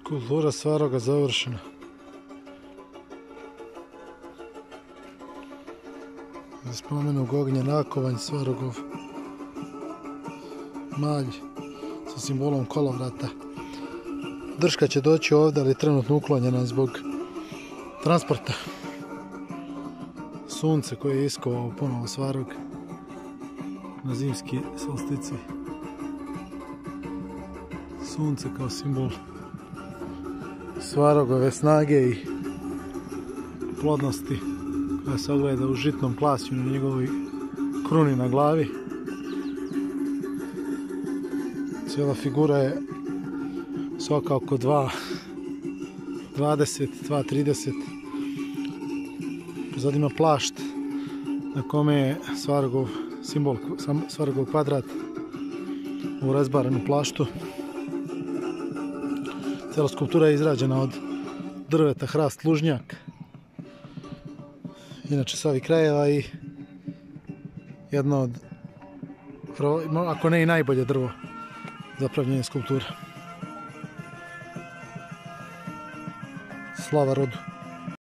Skulptura Svaroga završena. Za spomenog Ognjen Nakovanj, Svarogov malj sa simbolom kolovrata. Drška će doći ovdje, ali je trenutno uklonjena zbog transporta. Sunce koje je iskovao ponovo Svarog na zimski solstici. Sunce kao simbol Svarogove snage i plodnosti koja se ogleda u žitnom plasju na njegovoj kruni na glavi. Cijela figura je visoka oko 2,20-2,30. Pozad ima plašt na kome je Svarogov simbol, Svarogov kvadrat u razbarenom plaštu. Cijela skulptura je izrađena od drveta hrast lužnjak. Inače s ovih krajeva i jedno od, ako ne i najbolje drvo za pravljenje skulptura. Slava rodu.